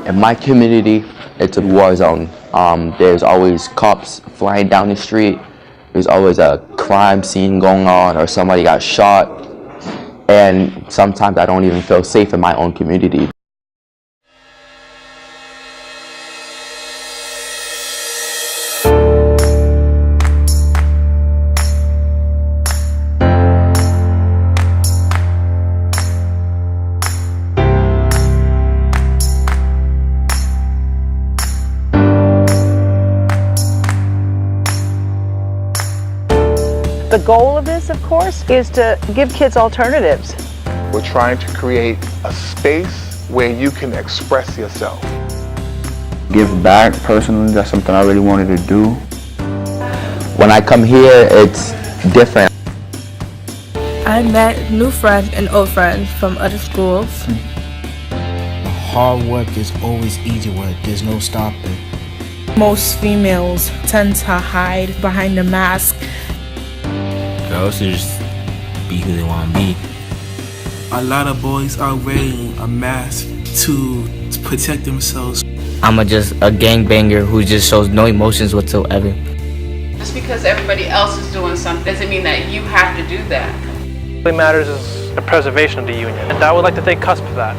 In my community, it's a war zone. There's always cops flying down the street. There's always a crime scene going on, or somebody got shot. And sometimes I don't even feel safe in my own community. The goal of this, of course, is to give kids alternatives. We're trying to create a space where you can express yourself. Give back, personally, that's something I really wanted to do. When I come here, it's different. I met new friends and old friends from other schools. Hard work is always easy work. There's no stopping. Most females tend to hide behind the mask. Girls should just be who they want to be. A lot of boys are wearing a mask to protect themselves. I'm just a gangbanger who just shows no emotions whatsoever. Just because everybody else is doing something doesn't mean that you have to do that. What matters is the preservation of the union, and I would like to thank Cusp for that.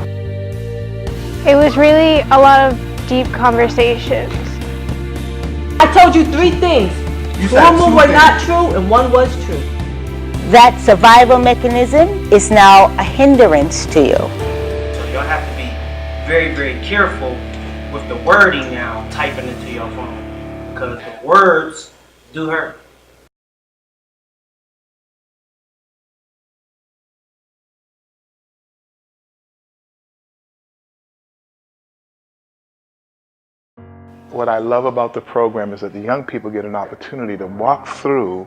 It was really a lot of deep conversations. I told you 3 things. 2 of them were not true and 1 was true. That survival mechanism is now a hindrance to you. So you'll have to be very, very careful with the wording now typing into your phone, because the words do hurt. What I love about the program is that the young people get an opportunity to walk through,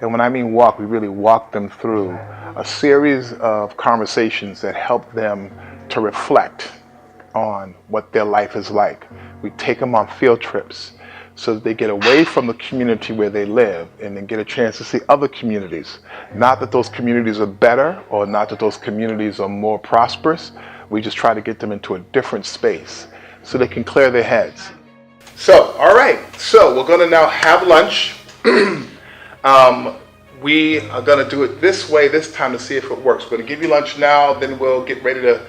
and when I mean walk, we really walk them through a series of conversations that help them to reflect on what their life is like. We take them on field trips so that they get away from the community where they live and then get a chance to see other communities. Not that those communities are better or not that those communities are more prosperous. We just try to get them into a different space so they can clear their heads. So, all right, so we're going to now have lunch. We are going to do it this way this time to see if it works. We're going to give you lunch now, then we'll get ready to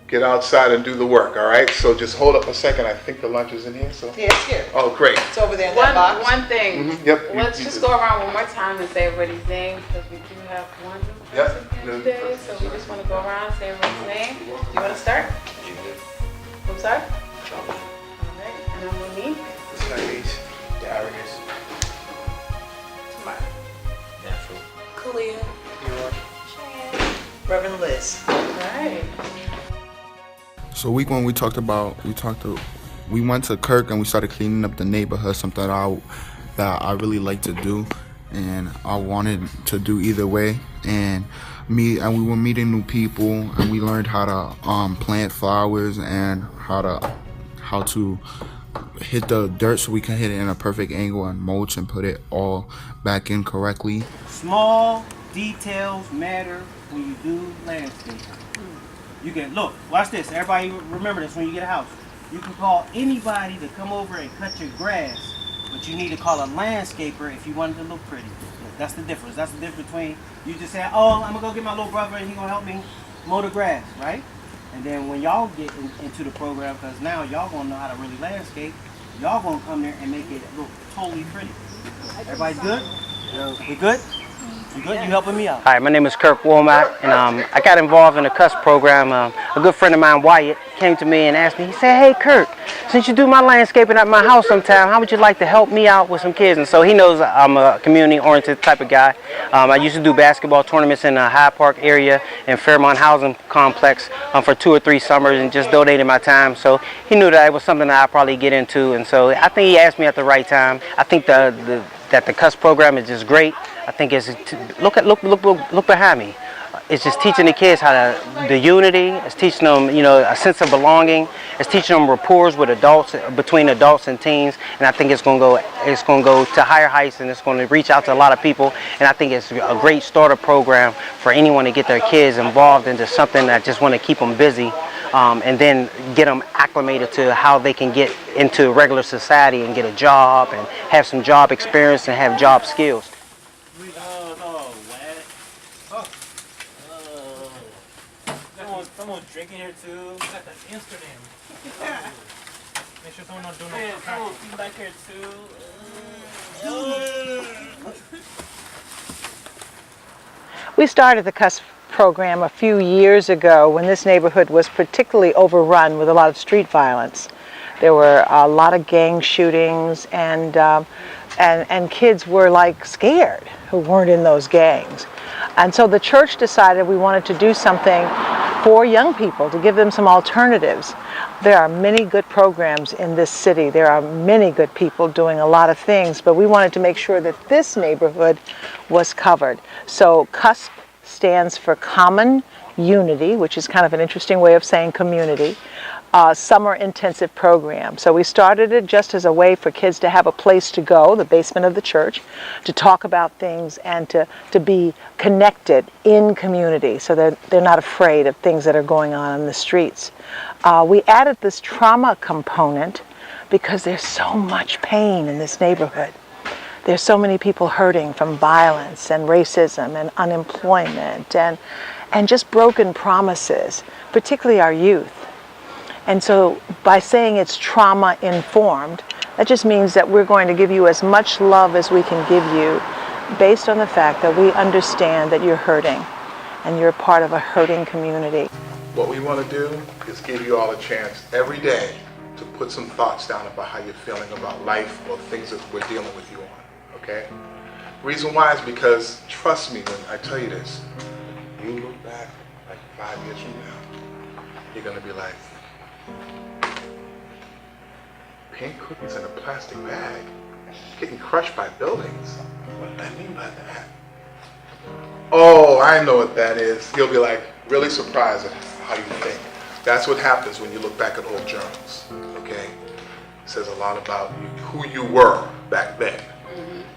get outside and do the work, all right? So just hold up a second. I think the lunch is in here. So. Yeah, it's here. Oh, great. It's over there in that box. One thing. Mm-hmm. Yep. Let's just go around one more time and say everybody's name, because we do have one person today. So we just want to go around and say everybody's name. Do you want to start? I'm sorry? And I'm Monique. Tyrese. Darius. Tamara. Natural. Kalia. York. Cheyenne. Reverend Liz. Alright. So week 1 we went to Kirk and we started cleaning up the neighborhood, something that I really like to do and I wanted to do either way. And we were meeting new people and we learned how to plant flowers and how to hit the dirt so we can hit it in a perfect angle and mulch and put it all back in correctly. Small details matter when you do landscape. You can, look, watch this. Everybody remember this when you get a house. You can call anybody to come over and cut your grass, but you need to call a landscaper if you want it to look pretty. That's the difference. That's the difference between you just say, oh, I'm going to go get my little brother and he's going to help me mow the grass, right? And then when y'all get into the program, because now y'all going to know how to really landscape, y'all going to come there and make it look totally pretty. Everybody good? We good? You good? You helping me out? Hi, my name is Kirk Womack, and I got involved in the Cusp program. A good friend of mine, Wyatt, came to me and asked me, he said, hey Kirk, since you do my landscaping at my house sometime, how would you like to help me out with some kids? And so he knows I'm a community-oriented type of guy. I used to do basketball tournaments in the Hyde Park area and Fairmont Housing Complex for 2 or 3 summers and just donated my time. So he knew that it was something that I'd probably get into, and so I think he asked me at the right time. I think that the Cusp program is just great. I think it's look behind me. It's just teaching the kids the unity. It's teaching them, a sense of belonging. It's teaching them rapport with adults, between adults and teens. And I think it's going to go to higher heights, and it's going to reach out to a lot of people. And I think it's a great starter program for anyone to get their kids involved into something that just want to keep them busy. and then get them acclimated to how they can get into regular society and get a job and have some job experience and have job skills. Someone drinking here too. We got that Amsterdam. Make sure someone don't do no fucking back here too. We started the Cusp program a few years ago when this neighborhood was particularly overrun with a lot of street violence. There were a lot of gang shootings, and kids were like scared who weren't in those gangs. And so the church decided we wanted to do something for young people, to give them some alternatives. There are many good programs in this city. There are many good people doing a lot of things, but we wanted to make sure that this neighborhood was covered. So Cusp stands for Common Unity, which is kind of an interesting way of saying community. Summer intensive program. So we started it just as a way for kids to have a place to go, the basement of the church, to talk about things and to be connected in community so that they're not afraid of things that are going on in the streets. We added this trauma component because there's so much pain in this neighborhood. There's so many people hurting from violence and racism and unemployment and just broken promises, particularly our youth. And so by saying it's trauma informed, that just means that we're going to give you as much love as we can give you based on the fact that we understand that you're hurting and you're part of a hurting community. What we want to do is give you all a chance every day to put some thoughts down about how you're feeling about life or things that we're dealing with you on, okay? Reason why is because, trust me when I tell you this, you look back like 5 years from now, you're going to be like, pink cookies in a plastic bag, getting crushed by buildings. What do I mean by that? Oh, I know what that is. You'll be like really surprised at how you think. That's what happens when you look back at old journals, okay? It says a lot about who you were back then.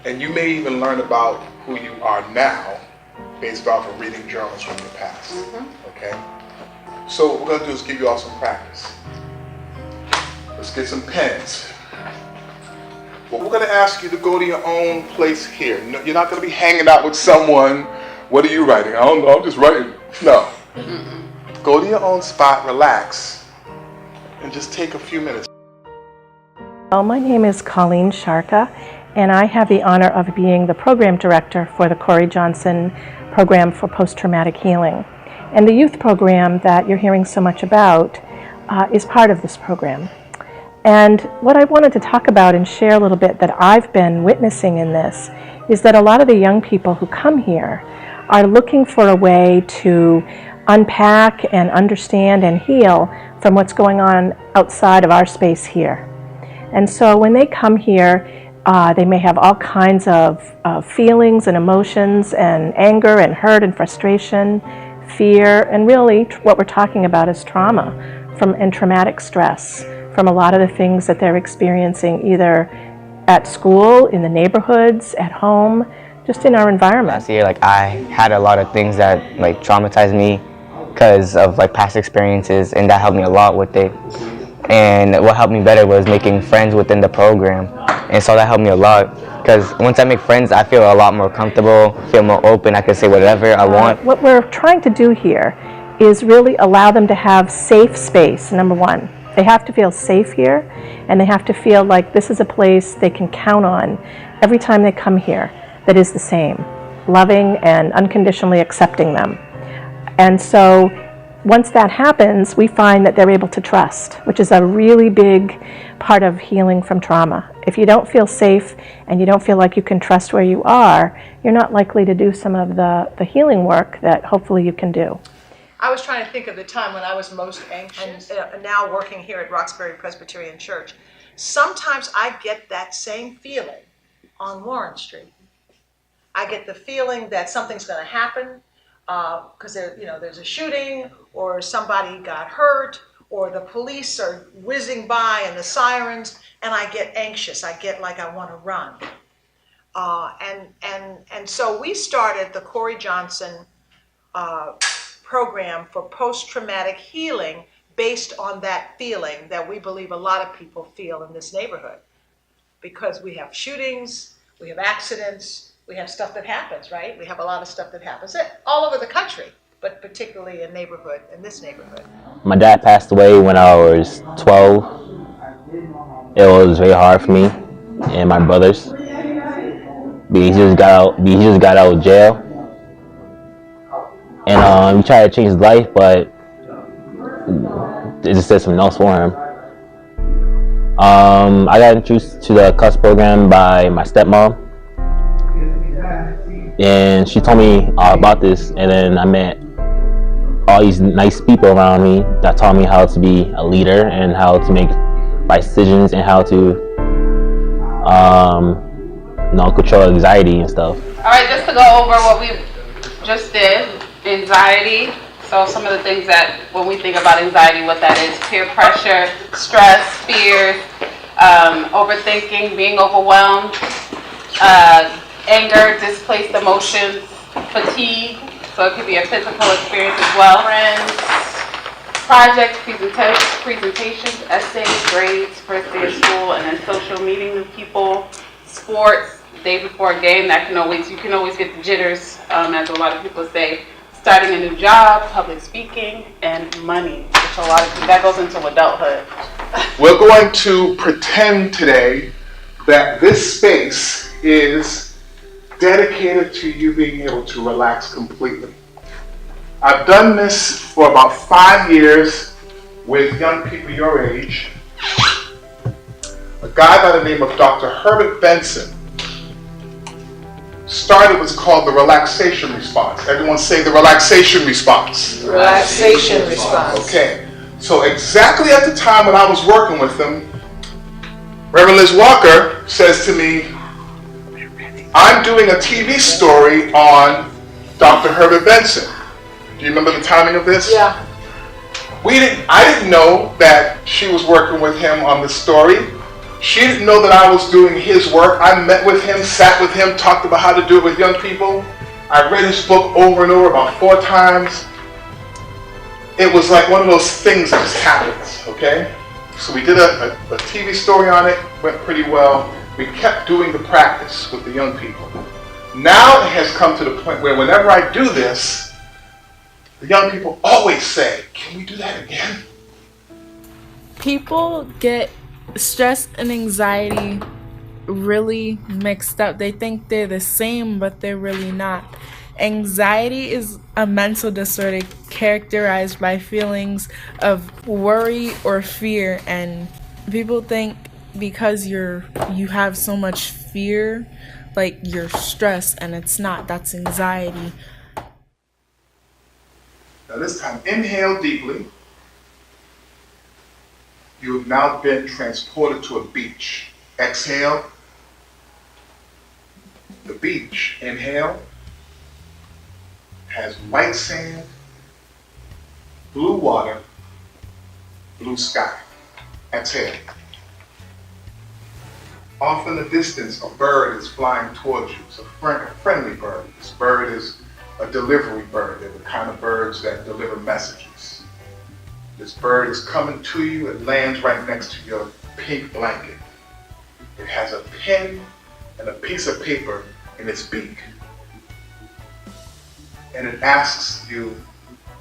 And you may even learn about who you are now based off of reading journals from the past, okay? So what we're gonna do is give you all some practice. Let's get some pens. Well, we're gonna ask you to go to your own place here. No, you're not gonna be hanging out with someone. What are you writing? I don't know, I'm just writing. No. Go to your own spot, relax, and just take a few minutes. Well, my name is Colleen Sharka, and I have the honor of being the program director for the Corey Johnson Program for Post-Traumatic Healing. And the youth program that you're hearing so much about is part of this program. And what I wanted to talk about and share a little bit that I've been witnessing in this is that a lot of the young people who come here are looking for a way to unpack and understand and heal from what's going on outside of our space here. And so when they come here, they may have all kinds of feelings and emotions and anger and hurt and frustration, fear, and really what we're talking about is trauma and traumatic stress from a lot of the things that they're experiencing either at school, in the neighborhoods, at home, just in our environment. Last year, I had a lot of things that traumatized me because of past experiences, and that helped me a lot with it. And what helped me better was making friends within the program, and so that helped me a lot because once I make friends, I feel a lot more comfortable, feel more open. I can say whatever I want. What we're trying to do here is really allow them to have safe space, number one. They have to feel safe here, and they have to feel like this is a place they can count on every time they come here that is the same, loving and unconditionally accepting them. And so once that happens, we find that they're able to trust, which is a really big part of healing from trauma. If you don't feel safe and you don't feel like you can trust where you are, you're not likely to do some of the healing work that hopefully you can do. I was trying to think of the time when I was most anxious, and now working here at Roxbury Presbyterian Church. Sometimes I get that same feeling on Warren Street. I get the feeling that something's going to happen because there's a shooting, or somebody got hurt, or the police are whizzing by and the sirens, and I get anxious. I get like I want to run. And so we started the Corey Johnson program for post-traumatic healing based on that feeling that we believe a lot of people feel in this neighborhood. Because we have shootings, we have accidents, we have stuff that happens, right? We have a lot of stuff that happens all over the country, but particularly in this neighborhood. My dad passed away when I was 12. It was very hard for me and my brothers. He just got out of jail, and we tried to change his life, but it just did something else for him. I got introduced to the Cusp program by my stepmom, and she told me about this, and then I met all these nice people around me that taught me how to be a leader and how to make right decisions and how to control anxiety and stuff. All right, just to go over what we just did, anxiety. So some of the things that when we think about anxiety, what that is: peer pressure, stress, fears, overthinking, being overwhelmed, anger, displaced emotions, fatigue. So it could be a physical experience as well. Friends, projects, presentations, essays, grades, first day of school, and then social meeting with people, sports, day before a game. You can always get the jitters, as a lot of people say. Starting a new job, public speaking, and money, which a lot of people, that goes into adulthood. We're going to pretend today that this space is dedicated to you being able to relax completely. I've done this for about 5 years with young people your age. A guy by the name of Dr. Herbert Benson started what's called the relaxation response. Everyone say the relaxation response. Relaxation response. Okay, so exactly at the time when I was working with them, Reverend Liz Walker says to me, I'm doing a TV story on Dr. Herbert Benson. Do you remember the timing of this? Yeah. I didn't know that she was working with him on this story. She didn't know that I was doing his work. I met with him, sat with him, talked about how to do it with young people. I read his book over and over about 4 times. It was like one of those things that just happens, okay? So we did a TV story on it, went pretty well. We kept doing the practice with the young people. Now it has come to the point where whenever I do this, the young people always say, can we do that again? People get stress and anxiety really mixed up. They think they're the same, but they're really not. Anxiety is a mental disorder characterized by feelings of worry or fear, and people think because you have so much fear, like you're stressed, and it's not. That's anxiety. Now this time, inhale deeply. You have now been transported to a beach. Exhale. The beach, inhale, has white sand, blue water, blue sky. Exhale. Off in the distance, a bird is flying towards you. It's a friendly bird. This bird is a delivery bird. They're the kind of birds that deliver messages. This bird is coming to you. It lands right next to your pink blanket. It has a pen and a piece of paper in its beak. And it asks you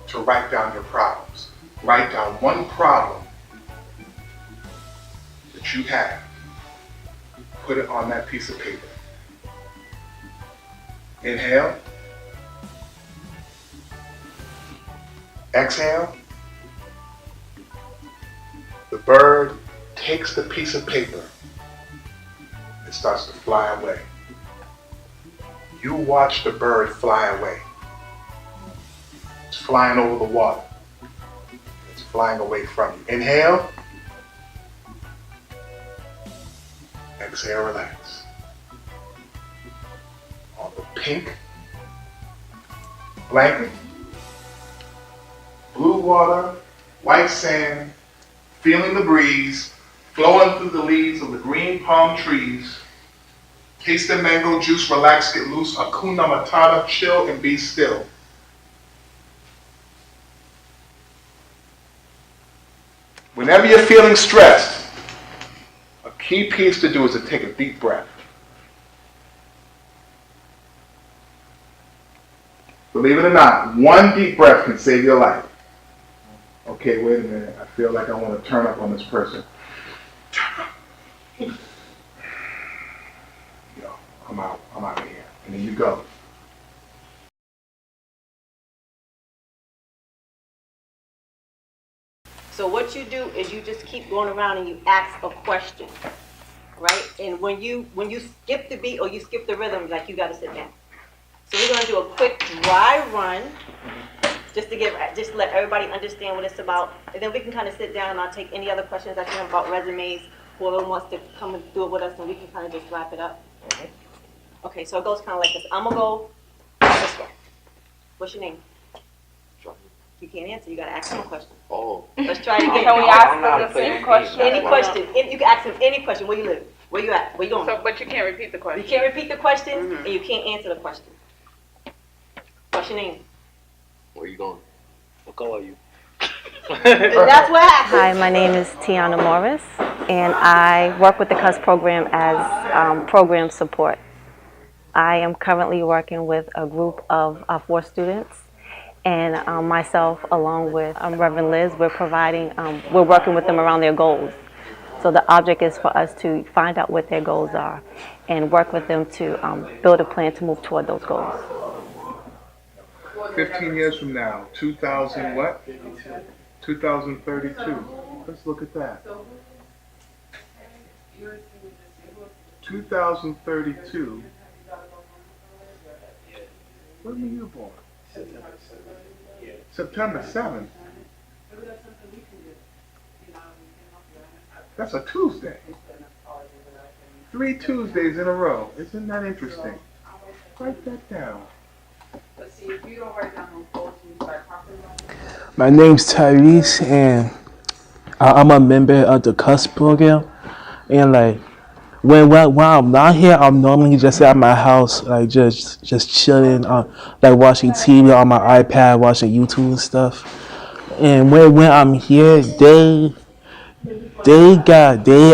to write down your problems. Write down one problem that you have. Put it on that piece of paper. Inhale. Exhale. The bird takes the piece of paper and starts to fly away. You watch the bird fly away. It's flying over the water. It's flying away from you. Inhale. Exhale, relax. On the pink blanket, blue water, white sand, feeling the breeze, flowing through the leaves of the green palm trees. Taste the mango juice, relax, get loose, Hakuna Matata, chill and be still. whenever you're feeling stressed, a key piece to do is to take a deep breath. Believe it or not, one deep breath can save your life. Okay, wait a minute. I feel like I want to turn up on this person. Yo, I'm out of here. And then you go. So what you do is you just keep going around and you ask a question, right? And when you skip the beat or you skip the rhythm, like you got to sit down. So we're going to do a quick dry run, just to let everybody understand what it's about, and then we can kind of sit down and I'll take any other questions that you have about resumes. Whoever wants to come and do it with us, and we can kind of just wrap it up. Okay, so it goes kind of like this. I'm gonna go this way. What's your name? You can't answer. You gotta ask him a question. Oh. Let's try it again. Can we ask them the same question? Any question. You can ask him any question. Where you live? Where you at? Where you going? So, but you can't repeat the question. You can't repeat the question, and you can't answer the question. What's your name? Where you going? What color are you? That's what happens. Hi, my name is Tiana Morris, and I work with the Cusp program as program support. I am currently working with a group of 4 students, and myself, along with Reverend Liz, we're working with them around their goals. So the object is for us to find out what their goals are and work with them to build a plan to move toward those goals. 15 years from now, 2000 what? 2032. Let's look at that. 2032. When were you born? September 7th. That's a Tuesday. 3 Tuesdays in a row. Isn't that interesting? Write that down. My name's Tyrese, and I'm a member of the Cusp program. And like when I'm not here, I'm normally just at my house, like just chilling, like watching TV on my iPad, watching YouTube and stuff. And when I'm here, they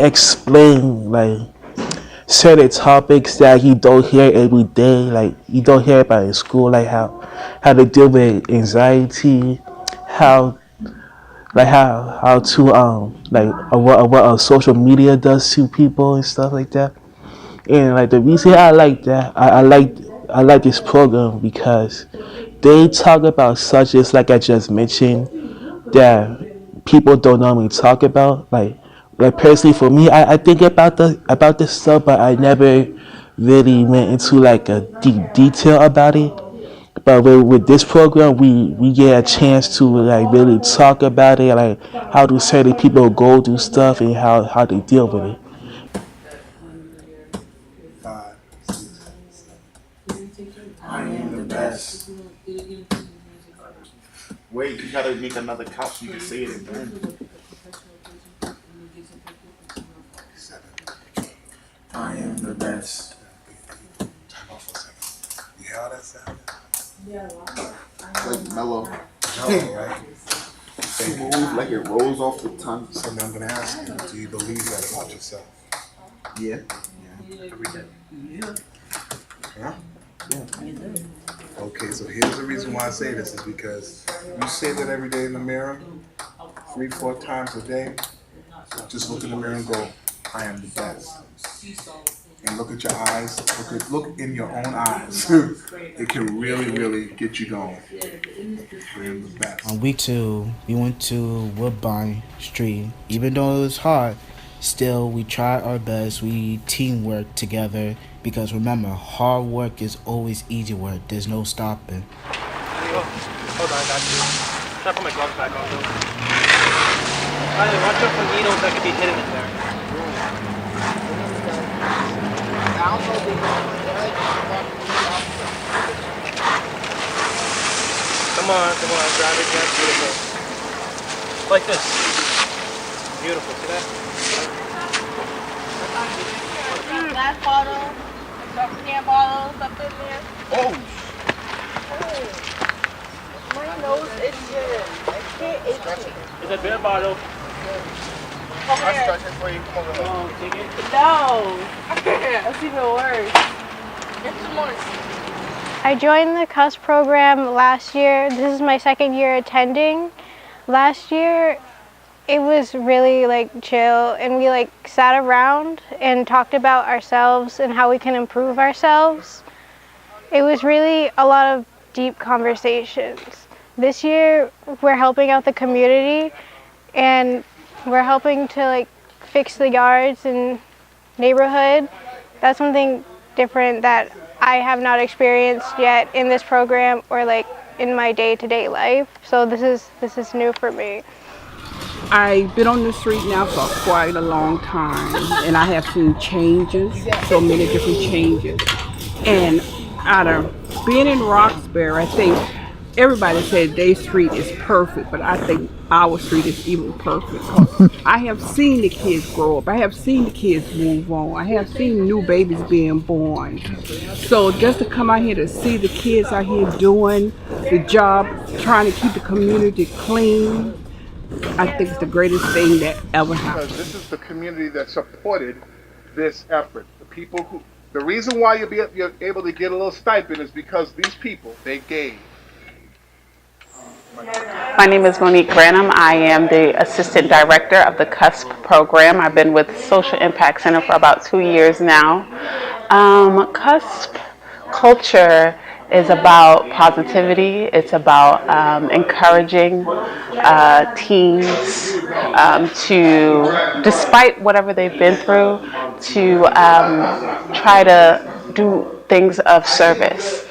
explain like certain topics that you don't hear every day, like you don't hear about in school, like how to deal with anxiety, how to what social media does to people and stuff like that. And like the reason I like that, I like this program because they talk about subjects like I just mentioned that people don't normally talk about. Like personally for me, I think about this stuff, but I never really went into like a deep detail about it. But with this program, we get a chance to like really talk about it, like how do certain people go through stuff and how they deal with it. 5, 6, 7. I am the best. Wait, you gotta make another count so you can say it again. 7. I am the best. Time out for a second. You hear how that sound? Like mellow. Right? Smooth, like it rolls off the tongue. So now I'm gonna ask you, do you believe that about yourself? Yeah. Every day. Yeah. Yeah. Okay, so here's the reason why I say this is because you say that every day in the mirror, 3-4 times a day. Just look in the mirror and go, I am the best. And look at your eyes. Look in your own eyes. It can really, really get you going. I am the best. On week 2, we went to Woodbine Street. Even though it was hard, still we tried our best. We teamwork together because remember, hard work is always easy work. There's no stopping. Hold on, I got you. Should I put my gloves back on though? Watch out for needles that could be hidden in there. Come on, grab it, yeah, beautiful. Like this. Beautiful, see that? Glass bottle, champagne bottle, something there. Oh! My nose itches. I can't itch. It's a beer bottle. start this for you. Come over. No. That's even worse. Get some more. I joined the Cusp program last year. This is my second year attending. Last year, it was really like chill, and we like sat around and talked about ourselves and how we can improve ourselves. It was really a lot of deep conversations. This year, we're helping out the community, and we're helping to like fix the yards and neighborhood. That's something different that I have not experienced yet in this program or like in my day-to-day life. So this is new for me. I've been on the street now for quite a long time, and I have seen changes, so many different changes. And out of being in Roxbury, I think everybody said their street is perfect, but I think our street is even perfect. I have seen the kids grow up. I have seen the kids move on. I have seen new babies being born. So just to come out here to see the kids out here doing the job, trying to keep the community clean, I think it's the greatest thing that ever happened. Because this is the community that supported this effort. The people who, the reason why you're able to get a little stipend is because these people, they gave. My name is Monique Granum. I am the Assistant Director of the Cusp program. I've been with Social Impact Center for about 2 years now. Cusp culture is about positivity. It's about encouraging teens to, despite whatever they've been through, to try to do things of service.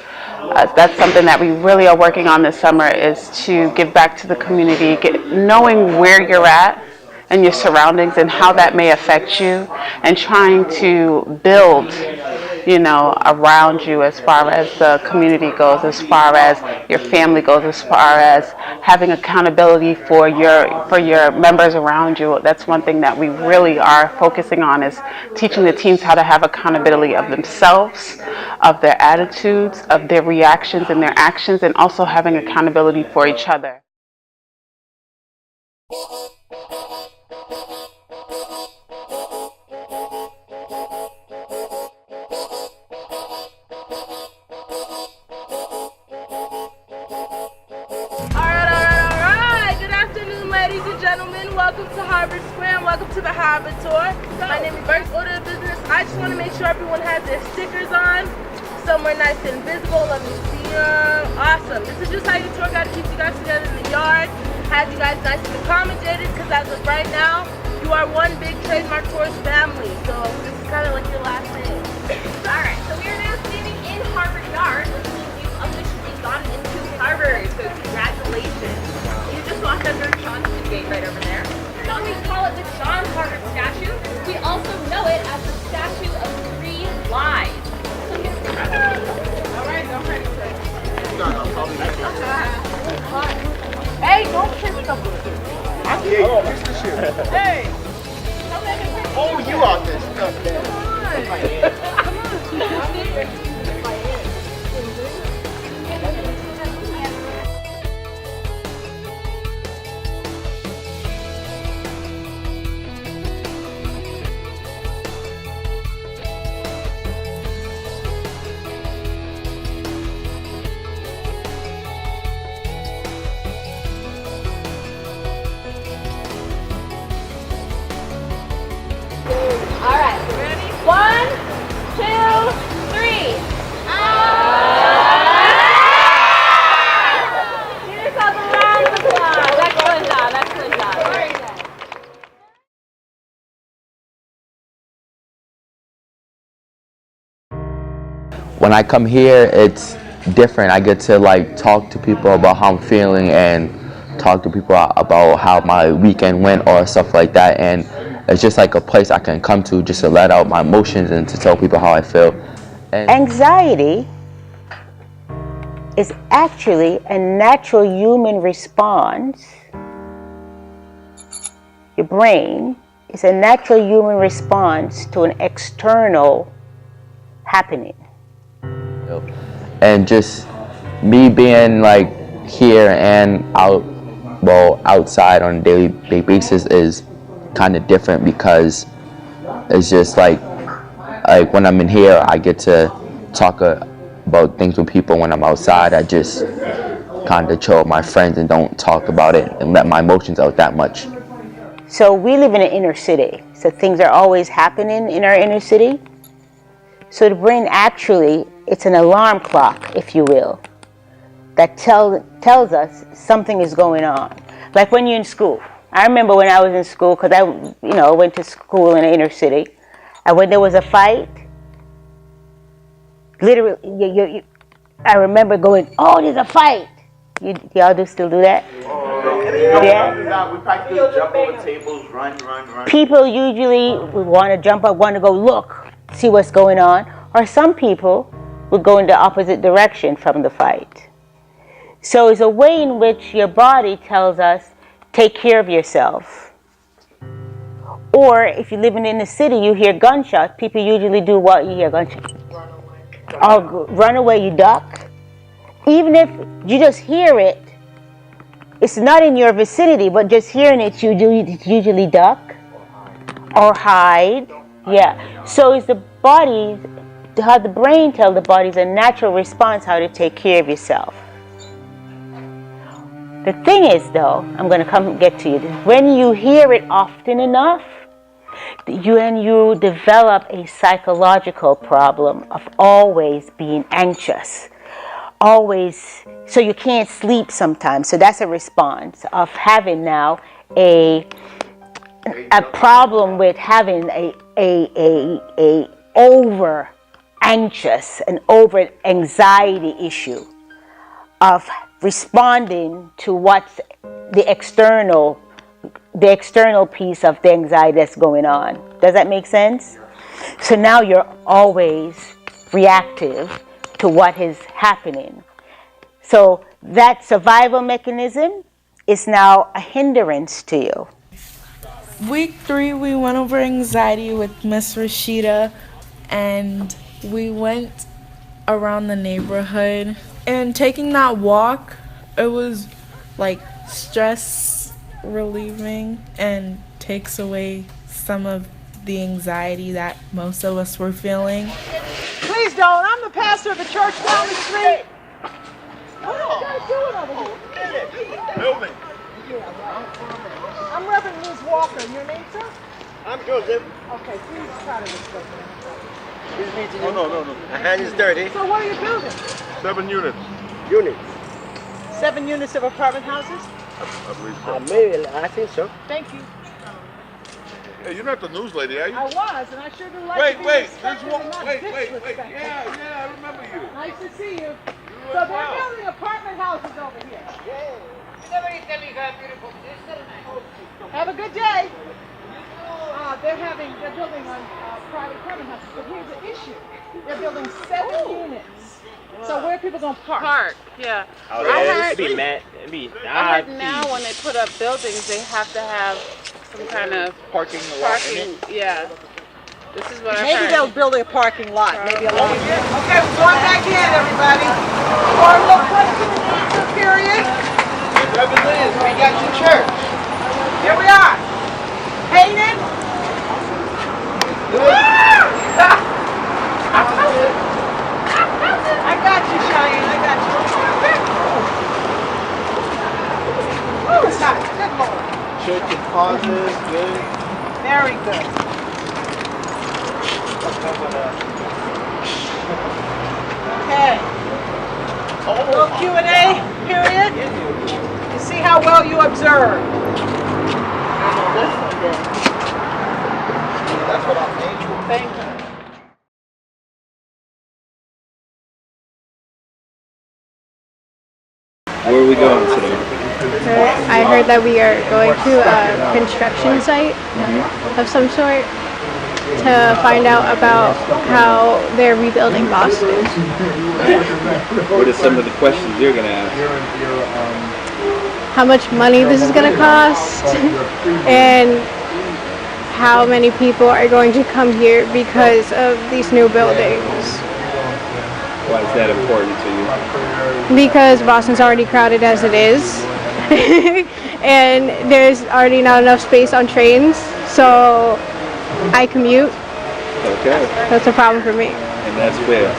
That's something that we really are working on this summer, is to give back to the community, knowing where you're at and your surroundings and how that may affect you, and trying to build, you know, around you as far as the community goes, as far as your family goes, as far as having accountability for your members around you. That's one thing that we really are focusing on, is teaching the teens how to have accountability of themselves, of their attitudes, of their reactions and their actions, and also having accountability for each other. Welcome to Harvard Square and welcome to the Harvard Tour. My name is First Order of Business. I just want to make sure everyone has their stickers on, somewhere nice and visible. Let me see them. Awesome. This is just how your tour guide keeps you guys together in the yard, has you guys nice and accommodated, because as of right now, you are one big Trademark Tours family. So this is kind of like your last name. Alright, so we are now standing in Harvard Yard, which means you've officially gone into Harvard. So congratulations. You just walked under Johnson Gate right over there. So we call it the John Harvard statue. We also know it as the Statue of 3 Lives. So alright, don't hurt Hey, don't piss the book. I see you. Kiss the shit. Hey. Oh, you out there. Come on. Alright, ready? 1, 2, 3. Give yourself a round of applause. Excellent job, excellent job. Very good. When I come here, it's different. I get to like talk to people about how I'm feeling and talk to people about how my weekend went or stuff like that, and it's just like a place I can come to just to let out my emotions and to tell people how I feel. And anxiety is actually a natural human response. Your brain is a natural human response to an external happening. And just me being like here and outside on a daily basis is kind of different because it's just like when I'm in here, I get to talk about things with people. When I'm outside, I just kind of chill with my friends and don't talk about it and let my emotions out that much. So we live in an inner city, so things are always happening in our inner city. So the brain actually, it's an alarm clock, if you will, that tells us something is going on. Like when you're in school. I remember when I was in school, because I went to school in the inner city, and when there was a fight, literally, I remember going, oh, there's a fight. Y'all still do that? Yeah. We practically jump over tables, run. People usually would want to jump up, want to go look, see what's going on, or some people would go in the opposite direction from the fight. So it's a way in which your body tells us, take care of yourself. Or if you're living in the city, you hear gunshots. People usually do what? You hear gunshots. Run away, you duck. Even if you just hear it, it's not in your vicinity, but just hearing it, you usually duck or hide. Yeah. So it's the body, how the brain tells the body is a natural response how to take care of yourself. The thing is, though, I'm going to come get to you. When you hear it often enough, you develop a psychological problem of always being anxious. Always, so you can't sleep sometimes. So that's a response of having now a problem with having a over anxious and over anxiety issue of responding to what's the external piece of the anxiety that's going on. Does that make sense? So now you're always reactive to what is happening. So that survival mechanism is now a hindrance to you. Week 3, we went over anxiety with Miss Rashida, and we went around the neighborhood. And taking that walk, it was like stress relieving and takes away some of the anxiety that most of us were feeling. Please don't. I'm the pastor of the church down the street. What are you guys doing over here? Building. I'm Reverend Liz Walker. Your name, sir? I'm Joseph. Okay, please try to respect me. Oh, no. My hand is dirty. So what are you building? 7 units. 7 units of apartment houses? I believe so. Maybe, I think so. Thank you. Hey, you're not the news lady, are you? I was, and I sure do like to be respected and not Wait. disrespected. Yeah, I remember you. Nice to see you. So they're building apartment houses over here. Have a good day. They're building on private apartment houses. But here's the issue. They're building 7 units. So where are people going to park? Yeah. I heard now when they put up buildings, they have to have some kind of parking. Yeah. This is what I heard. Maybe they'll build a parking lot. Maybe a lot. Okay, we're going back in, everybody. For a little question and answer period. Reverend Liz, we got your church. Here we are. Hayden. I got you, Cheyenne. I got you. Oh, it's nice. Good Lord. Church and causes, good. Very good. Okay. A little Q&A period. You see how well you observe. That's what I'm paid for. Thank you. Where are we going today? I heard that we are going to a construction site of some sort to find out about how they're rebuilding Boston. What are some of the questions you're going to ask? How much money this is going to cost, and how many people are going to come here because of these new buildings. Why is that important to you? Because Boston's already crowded as it is. And there's already not enough space on trains, So I commute. Okay. That's a problem for me. And that's where.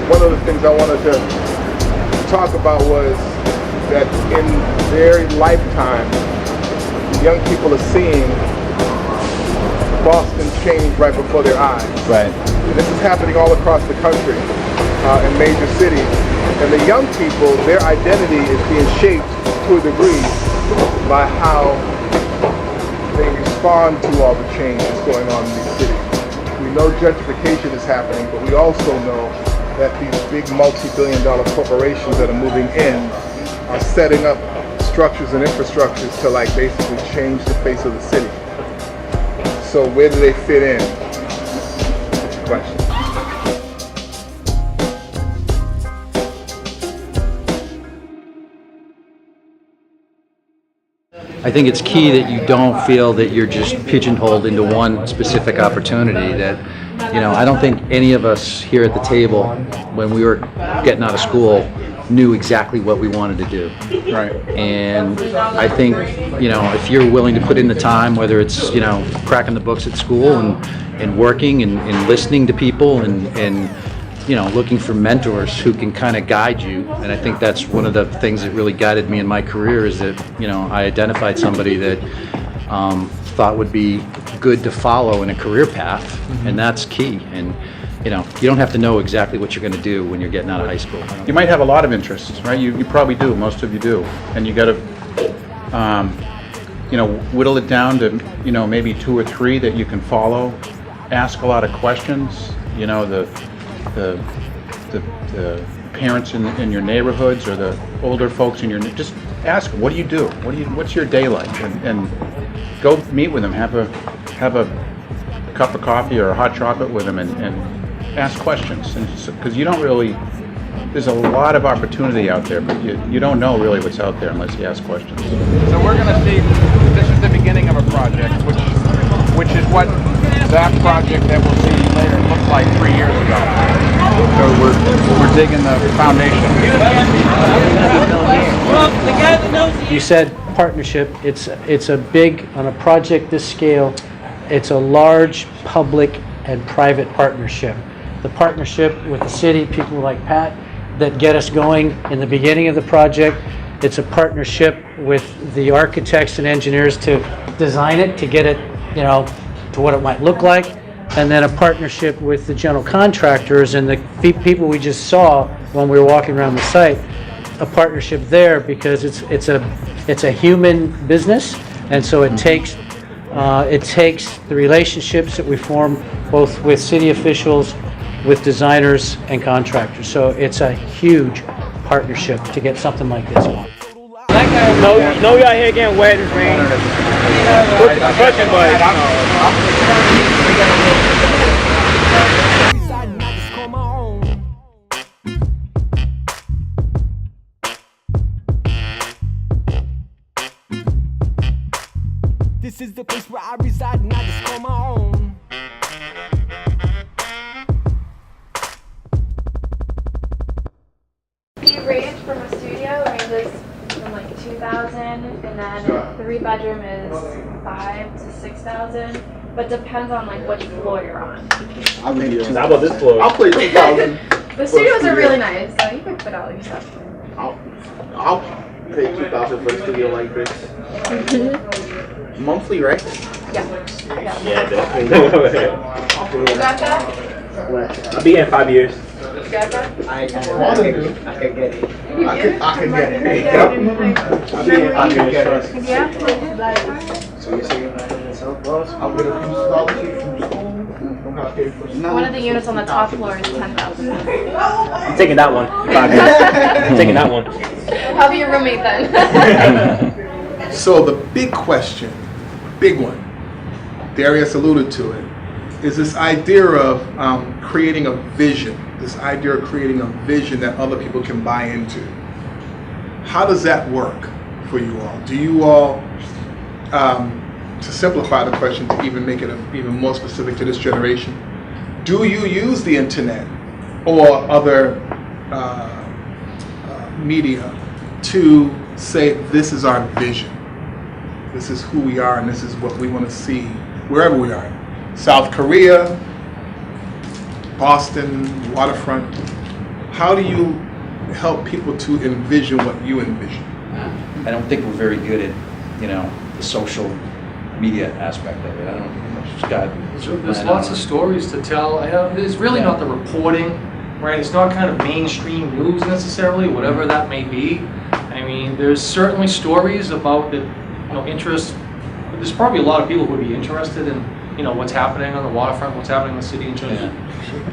One of the things I wanted to talk about was that in their lifetime, the young people are seeing Boston change right before their eyes. Right. And this is happening all across the country in major cities. And the young people, their identity is being shaped to a degree by how they respond to all the change that's going on in these cities. We know gentrification is happening, but we also know that these big multi-billion-dollar corporations that are moving in are setting up structures and infrastructures to like basically change the face of the city. So where do they fit in? That's the question. I think it's key that you don't feel that you're just pigeonholed into one specific opportunity. That, you know, I don't think any of us here at the table, when we were getting out of school, knew exactly what we wanted to do. Right. And I think, you know, if you're willing to put in the time, whether it's, you know, cracking the books at school and working and listening to people and you know, looking for mentors who can kind of guide you. And I think that's one of the things that really guided me in my career, is that, you know, I identified somebody that thought would be good to follow in a career path, and that's key. And, you know, you don't have to know exactly what you're going to do when you're getting out of high school. You might have a lot of interests, right? You probably do, most of you do. And you got to, you know, whittle it down to, you know, maybe 2 or 3 that you can follow. Ask a lot of questions. You know, the parents in your neighborhoods or the older folks in your, just ask them, what do you do? What's your day like? And go meet with them, have a cup of coffee or a hot chocolate with them, and ask questions. Because you don't really, there's a lot of opportunity out there, but you don't know really what's out there unless you ask questions. So we're going to see, this is the beginning of a project, which is what that project that we'll see later looked like 3 years ago. So we're digging the foundation. You said partnership. It's a big, on a project this scale, it's a large public and private partnership. The partnership with the city, people like Pat, that get us going in the beginning of the project. It's a partnership with the architects and engineers to design it, to get it, you know, to what it might look like, and then a partnership with the general contractors and the people we just saw when we were walking around the site. A partnership there because it's a human business, and so it takes the relationships that we form both with city officials, with designers and contractors. So it's a huge partnership to get something like this going. No, y'all here getting wet and rain. This is the place where I reside and I just call my own. The range from a studio ranges from like 2,000, and then 3-bedroom is 5,000 to 6,000, but depends on like which floor you're on. How about this floor? I'll play 2,000. The studios are really nice, so you can put all your stuff in. I'll pay 2,000 for a studio like this. Monthly, right? Yeah. Yeah, definitely. You got that? I'll be here in 5 years. You got that? I can get it. I can get it. I'll be here in 5 years. Yeah. So you're saying you're not going to sell clothes? I'll get a few scholarships from school. One of the units on the top floor is 10,000. I'm taking that one. 5 years. I'm taking that one. I'll be your roommate then. So the big question, big one, Darius alluded to it, is this idea of creating a vision, this idea of creating a vision that other people can buy into. How does that work for you all? Do you all, to simplify the question, to even make it even more specific to this generation, do you use the internet or other media to say this is our vision, this is who we are, and this is what we want to see wherever we are. South Korea, Boston, waterfront. How do you help people to envision what you envision? I don't think we're very good at, the social media aspect of it. I don't know, Scott. There's lots of stories to tell. It's really not the reporting, right? It's not kind of mainstream news necessarily, whatever that may be. I mean, there's certainly stories about the, interest. There's probably a lot of people who would be interested in, what's happening on the waterfront, what's happening in the city in terms of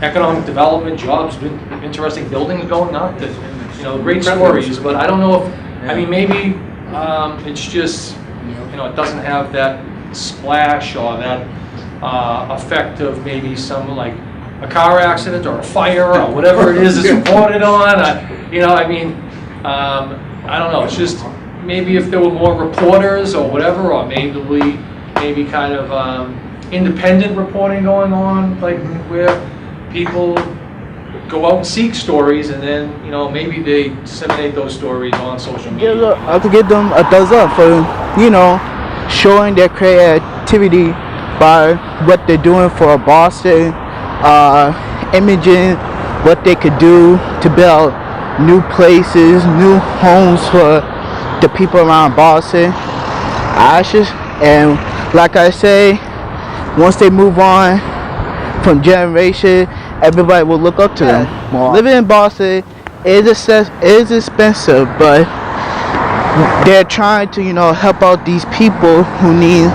economic development, jobs, interesting buildings going up, that, great stories. But I don't know if, I mean, maybe it's just, it doesn't have that splash or that effect of maybe some like a car accident or a fire or whatever it is reported on. I don't know. It's just maybe if there were more reporters or whatever, or maybe kind of independent reporting going on, like where people go out and seek stories, and then maybe they disseminate those stories on social media. Yeah, look, I could give them a thumbs up for showing their creativity by what they're doing for Boston, imaging what they could do to build new places, new homes for the people around Boston. And like I say, once they move on from generation, everybody will look up to them more. Living in Boston is expensive, but they're trying to, help out these people who need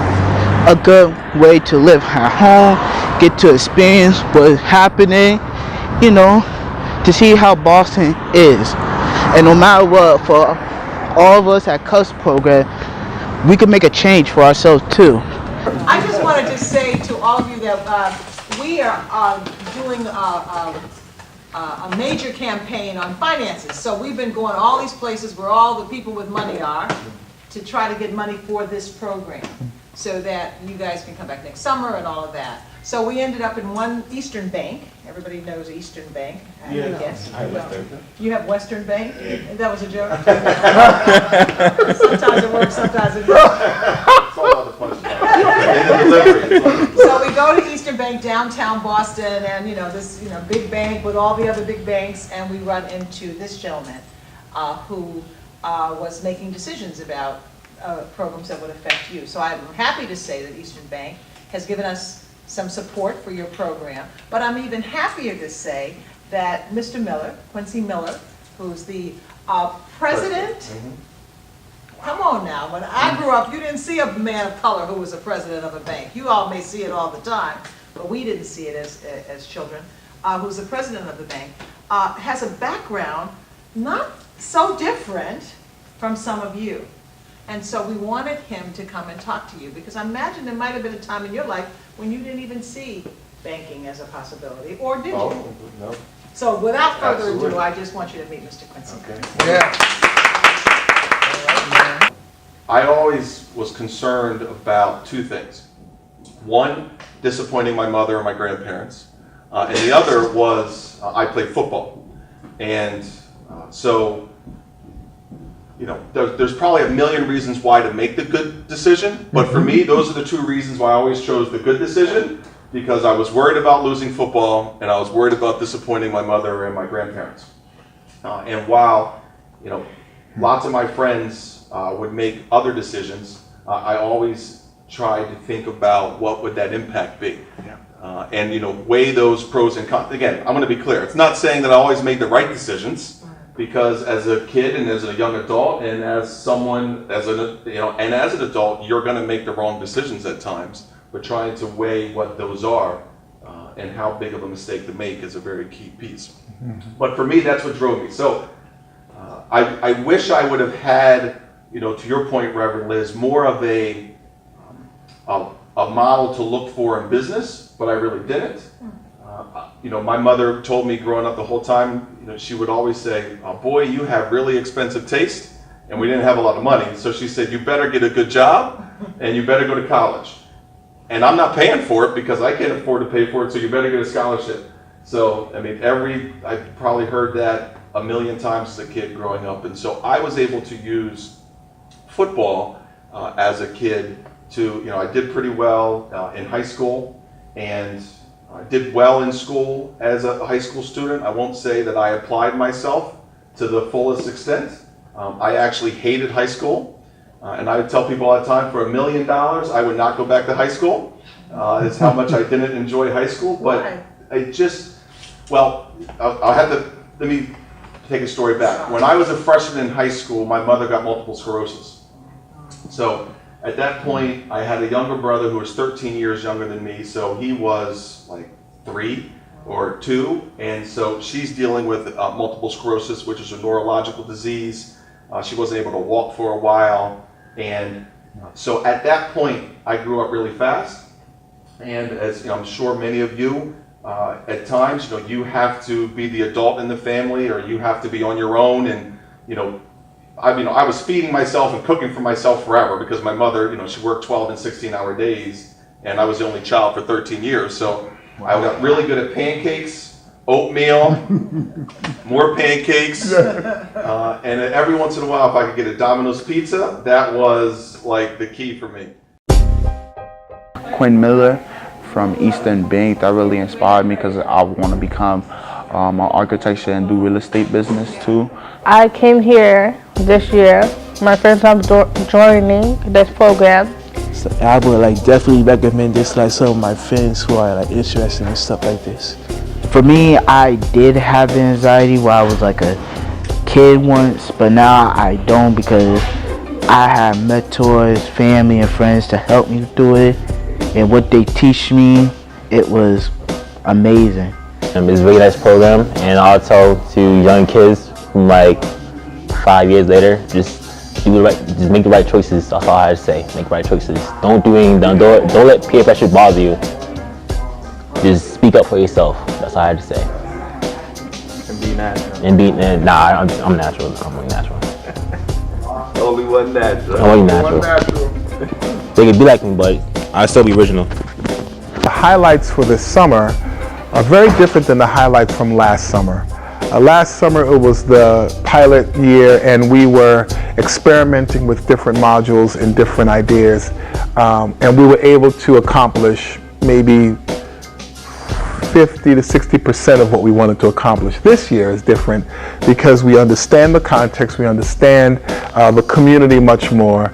a good way to live at home, get to experience what's happening, to see how Boston is. And no matter what, for all of us at Cusp program, we can make a change for ourselves too. I just wanted to say to all of you that we are doing a major campaign on finances. So we've been going all these places where all the people with money are to try to get money for this program so that you guys can come back next summer and all of that. So we ended up in one Eastern Bank. Everybody knows Eastern Bank, I guess. You have Western Bank? That was a joke? Sometimes it works, sometimes it doesn't. So we go to Eastern Bank, downtown Boston, and this big bank with all the other big banks, and we run into this gentleman who was making decisions about programs that would affect you. So I'm happy to say that Eastern Bank has given us some support for your program, but I'm even happier to say that Mr. Miller, Quincy Miller, who's the president. Come on now, when I grew up, you didn't see a man of color who was a president of a bank. You all may see it all the time, but we didn't see it as children. Who's the president of the bank, has a background not so different from some of you. And so we wanted him to come and talk to you, because I imagine there might have been a time in your life when you didn't even see banking as a possibility, or did you? No. So without further ado, I just want you to meet Mr. Quincy. Okay. Yeah. I always was concerned about two things. One, disappointing my mother and my grandparents, and the other was I played football, and so there's probably a million reasons why to make the good decision, but for me, those are the two reasons why I always chose the good decision, because I was worried about losing football, and I was worried about disappointing my mother and my grandparents. And while, lots of my friends would make other decisions, I always tried to think about what would that impact be. And weigh those pros and cons. Again, I'm going to be clear. It's not saying that I always made the right decisions, because as a kid and as a young adult and as someone, as an adult, you're going to make the wrong decisions at times. But trying to weigh what those are and how big of a mistake to make is a very key piece. But for me, that's what drove me. So I wish I would have had, to your point, Reverend Liz, more of a model to look for in business, but I really didn't. My mother told me growing up the whole time, she would always say, oh, boy, you have really expensive taste, and we didn't have a lot of money. So she said, you better get a good job, and you better go to college. And I'm not paying for it because I can't afford to pay for it, so you better get a scholarship. So, I mean, I probably heard that a million times as a kid growing up. And so I was able to use football as a kid to, I did pretty well in high school, and I did well in school as a high school student. I won't say that I applied myself to the fullest extent. I actually hated high school. And I would tell people all the time, for $1 million, I would not go back to high school. Is how much I didn't enjoy high school. But I just, well, let me take a story back. When I was a freshman in high school, my mother got multiple sclerosis. So at that point, I had a younger brother who was 13 years younger than me. So he was like 3 or 2. And so she's dealing with multiple sclerosis, which is a neurological disease. She wasn't able to walk for a while. And so at that point, I grew up really fast. And as I'm sure many of you, at times, you have to be the adult in the family, or you have to be on your own. And, I was feeding myself and cooking for myself forever because my mother, she worked 12 and 16-hour days, and I was the only child for 13 years. So I got really good at pancakes, oatmeal, more pancakes, and every once in a while, if I could get a Domino's pizza, that was like the key for me. Quinn Miller from Eastern Bank, that really inspired me because I want to become an architecture and do real estate business too. I came here this year. My first time joining this program. So I would definitely recommend this some of my friends who are interested in stuff like this. For me, I did have anxiety while I was a kid once, but now I don't because I have mentors, family, and friends to help me through it. And what they teach me, it was amazing. It's a really nice program, and I'll tell to young kids from 5 years later, just make the right choices. That's all I have to say. Make the right choices. Don't let peer pressure bother you. Just speak up for yourself. That's all I have to say. And be natural. I'm natural. I'm only natural. Only one natural. Only natural. They can be like me, but I still be original. The highlights for this summer are very different than the highlights from last summer. Last summer it was the pilot year, and we were experimenting with different modules and different ideas, and we were able to accomplish maybe 50 to 60% of what we wanted to accomplish. This year is different because we understand the context, we understand the community much more.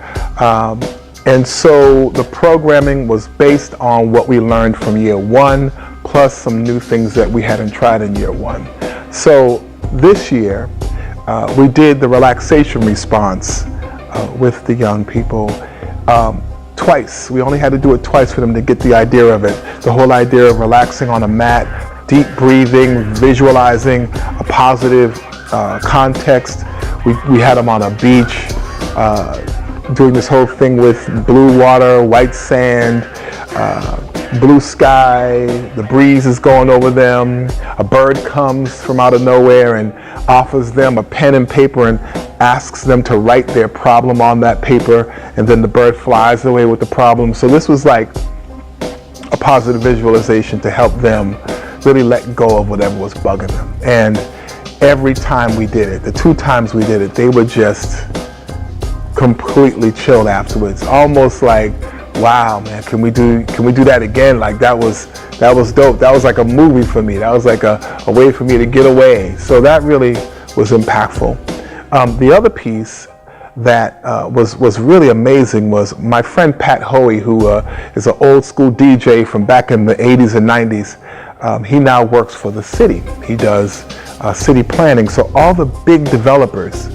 And so the programming was based on what we learned from year 1, plus some new things that we hadn't tried in year 1. So this year, we did the relaxation response with the young people twice. We only had to do it twice for them to get the idea of it. The whole idea of relaxing on a mat, deep breathing, visualizing a positive context. We had them on a beach, doing this whole thing with blue water, white sand, blue sky, the breeze is going over them, a bird comes from out of nowhere and offers them a pen and paper and asks them to write their problem on that paper, and then the bird flies away with the problem. So this was like a positive visualization to help them really let go of whatever was bugging them. And every time we did it, the 2 times we did it, they were just completely chilled afterwards, almost like, wow, man, can we do that again? Like that was dope. That was like a movie for me. That was like a way for me to get away. So that really was impactful. The other piece that was really amazing was my friend Pat Hoey, who is an old school DJ from back in the 80s and 90s. He now works for the city. He does city planning. So all the big developers,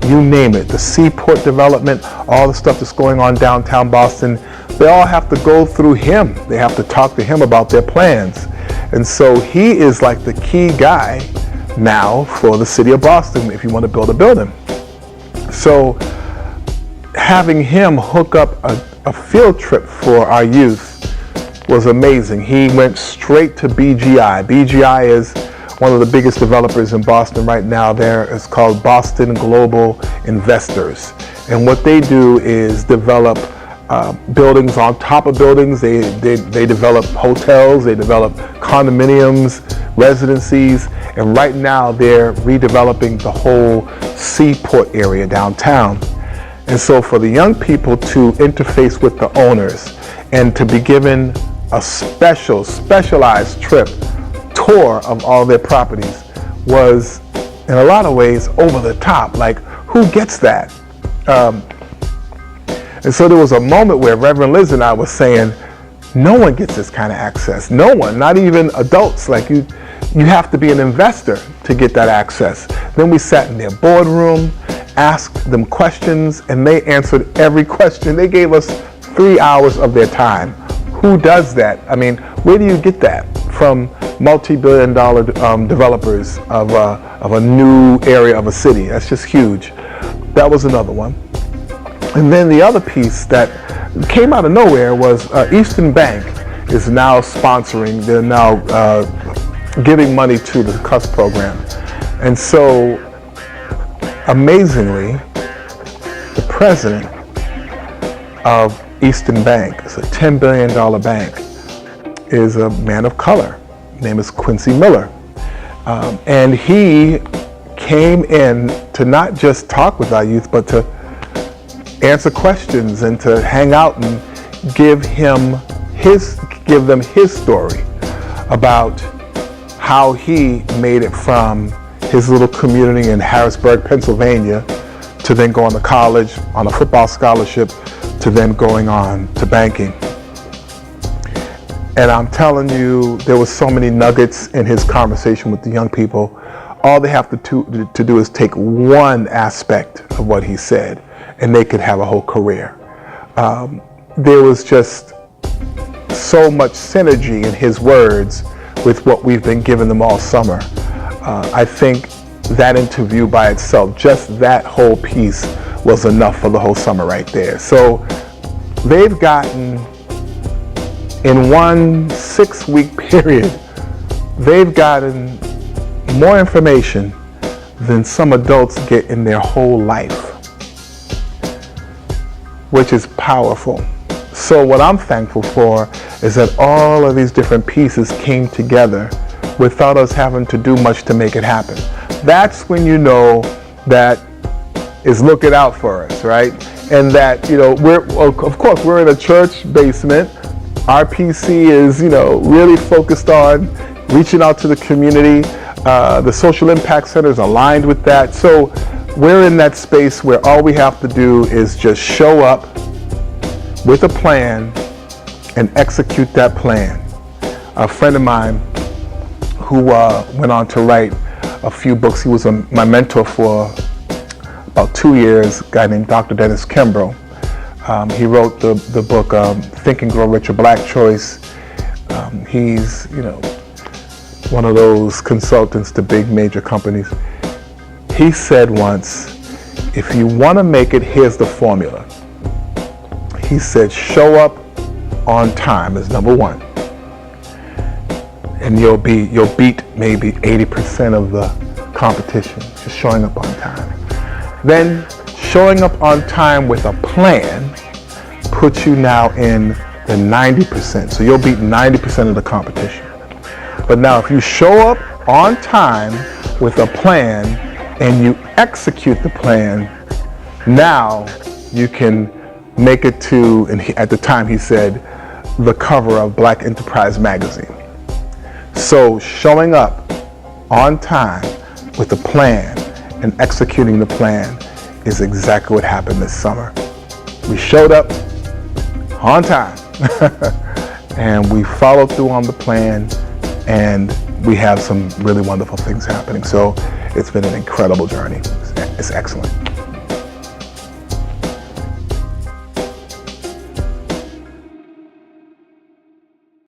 you name it, the seaport development, all the stuff that's going on downtown Boston, they all have to go through him. They have to talk to him about their plans. And so he is like the key guy now for the city of Boston if you want to build a building. So having him hook up a field trip for our youth was amazing. He went straight to BGI. BGI is one of the biggest developers in Boston right now. It's called Boston Global Investors. And what they do is develop buildings on top of buildings. They develop hotels, they develop condominiums, residencies, and right now they're redeveloping the whole seaport area downtown. And so for the young people to interface with the owners and to be given a specialized tour of all their properties was in a lot of ways over the top. Like, who gets that? And so there was a moment where Reverend Liz and I was saying, no one gets this kind of access. No one, not even adults. Like, you have to be an investor to get that access. Then we sat in their boardroom, asked them questions, and they answered every question. They gave us 3 hours of their time. Who does that? I mean, where do you get that from multi-billion-dollar developers of a new area of a city? That's just huge. That was another one. And then the other piece that came out of nowhere was Eastern Bank is now sponsoring. They're now giving money to the Cusp program. And so, amazingly, the president of Eastern Bank, it's a $10 billion bank, is a man of color. His name is Quincy Miller. And he came in to not just talk with our youth, but to answer questions and to hang out and give them his story about how he made it from his little community in Harrisburg, Pennsylvania, to then going to college on a football scholarship, to then going on to banking. And I'm telling you, there was so many nuggets in his conversation with the young people. All they have to do is take one aspect of what he said, and they could have a whole career. There was just so much synergy in his words with what we've been giving them all summer. I think that interview by itself, just that whole piece, was enough for the whole summer right there. So they've gotten, in one 6-week period, they've gotten more information than some adults get in their whole life, which is powerful. So what I'm thankful for is that all of these different pieces came together without us having to do much to make it happen. That's when you know that is looking out for us, right? And that, you know, of course, we're in a church basement. RPC is, you know, really focused on reaching out to the community. The Social Impact Center is aligned with that. So we're in that space where all we have to do is just show up with a plan and execute that plan. A friend of mine who went on to write a few books, he was my mentor for about 2 years, a guy named Dr. Dennis Kimbrough. He wrote the book Think and Grow Rich, A Black Choice. He's, you know, one of those consultants to big major companies. He said once, if you want to make it, here's the formula. He said, show up on time is number one. And you'll beat maybe 80% of the competition, just showing up on time. Then showing up on time with a plan puts you now in the 90%. So you'll beat 90% of the competition. But now if you show up on time with a plan and you execute the plan, now you can make it to, and at the time he said, the cover of Black Enterprise magazine. So showing up on time with a plan and executing the plan is exactly what happened this summer. We showed up on time and we followed through on the plan, and we have some really wonderful things happening. So it's been an incredible journey. It's excellent.